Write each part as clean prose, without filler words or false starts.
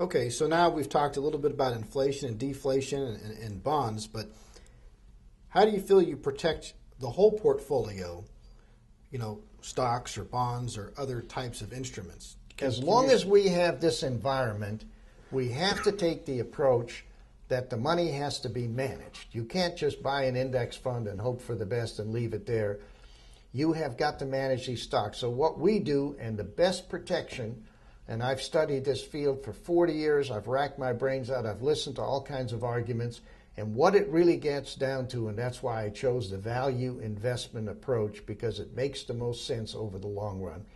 Okay, so now we've talked a little bit about inflation and deflation and bonds, but how do you feel you protect the whole portfolio, stocks or bonds or other types of instruments? As long as we have this environment, we have to take the approach that the money has to be managed. You can't just buy an index fund and hope for the best and leave it there. You have got to manage these stocks. So what we do, and the best protection, and I've studied this field for 40 years, I've racked my brains out, I've listened to all kinds of arguments, and what it really gets down to, and that's why I chose the value investment approach, because it makes the most sense over the long run,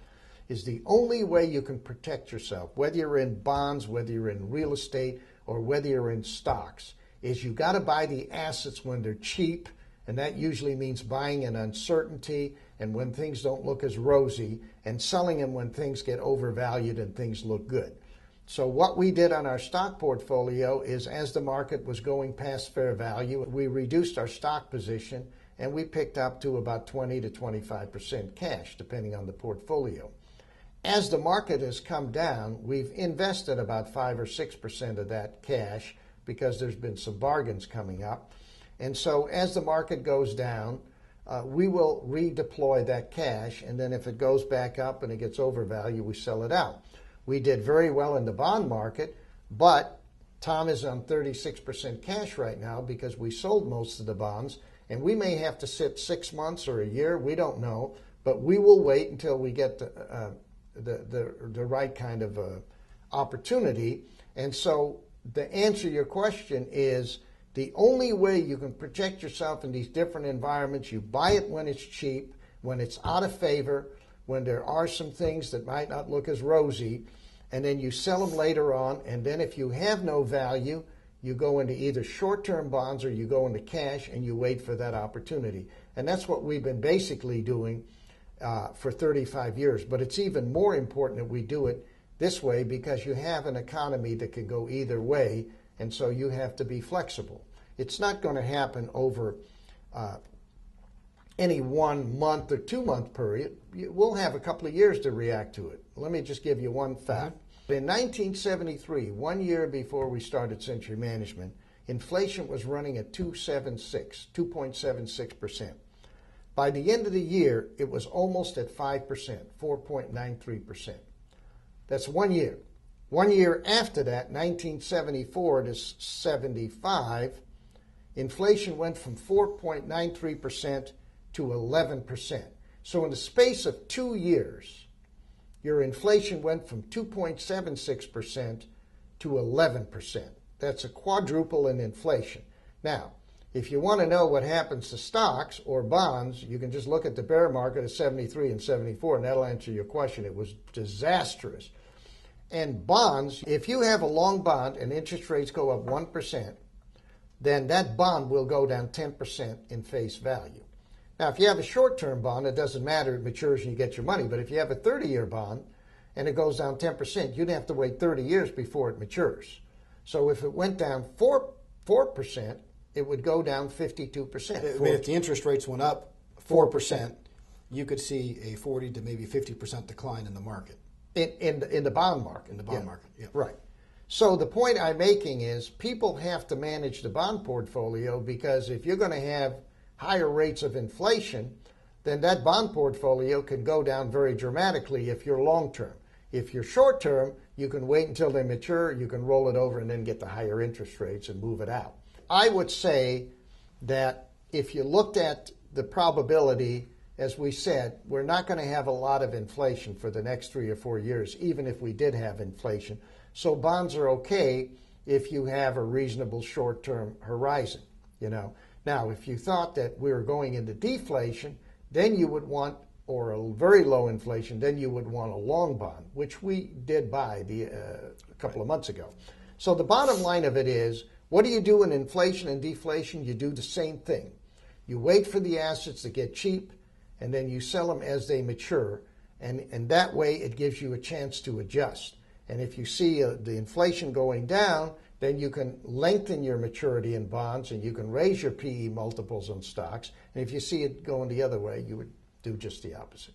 is the only way you can protect yourself, whether you're in bonds, whether you're in real estate, or whether you're in stocks, is you got to buy the assets when they're cheap, and that usually means buying in uncertainty and when things don't look as rosy, and selling them when things get overvalued and things look good. So what we did on our stock portfolio is, as the market was going past fair value, we reduced our stock position and we picked up to about 20 to 25% cash, depending on the portfolio. As the market has come down, we've invested about 5 or 6% of that cash because there's been some bargains coming up. And so as the market goes down, we will redeploy that cash, and then if it goes back up and it gets overvalued, we sell it out. We did very well in the bond market, but Tom is on 36% cash right now because we sold most of the bonds, and we may have to sit 6 months or a year, we don't know, but we will wait until we get the right kind of opportunity. And so the answer to your question is, the only way you can protect yourself in these different environments, you buy it when it's cheap, when it's out of favor, when there are some things that might not look as rosy, and then you sell them later on, and then if you have no value, you go into either short-term bonds or you go into cash and you wait for that opportunity. And that's what we've been basically doing for 35 years. But it's even more important that we do it this way because you have an economy that can go either way, and so you have to be flexible. It's not going to happen over any 1 month or 2 month period. We'll have a couple of years to react to it. Let me just give you one fact. In 1973, 1 year before we started Century Management, inflation was running at 2.76%. By the end of the year, it was almost at 5%, 4.93%. That's 1 year. 1 year after that, 1974 to 75, inflation went from 4.93% to 11%. So in the space of 2 years, your inflation went from 2.76% to 11%. That's a quadruple in inflation. Now, if you want to know what happens to stocks or bonds, you can just look at the bear market of 73 and 74, and that'll answer your question. It was disastrous. And bonds, if you have a long bond and interest rates go up 1%, then that bond will go down 10% in face value. Now, if you have a short-term bond, it doesn't matter, it matures and you get your money. But if you have a 30-year bond and it goes down 10%, you'd have to wait 30 years before it matures. So if it went down 4%, it would go down 52%. I mean, if the interest rates went up 4%, you could see a 40 to maybe 50% decline in the market. In the bond market. In the bond market, yeah. Right. So the point I'm making is people have to manage the bond portfolio, because if you're going to have higher rates of inflation, then that bond portfolio can go down very dramatically if you're long-term. If you're short-term, you can wait until they mature, you can roll it over and then get the higher interest rates and move it out. I would say that if you looked at the probability, as we said, we're not going to have a lot of inflation for the next 3 or 4 years, even if we did have inflation. So bonds are okay if you have a reasonable short-term horizon, Now, if you thought that we were going into deflation, then you would want, or a very low inflation, then you would want a long bond, which we did buy a couple of months ago. So the bottom line of it is, what do you do in inflation and deflation? You do the same thing. You wait for the assets to get cheap, and then you sell them as they mature, and that way it gives you a chance to adjust. And if you see the inflation going down, then you can lengthen your maturity in bonds and you can raise your PE multiples on stocks. And if you see it going the other way, you would do just the opposite.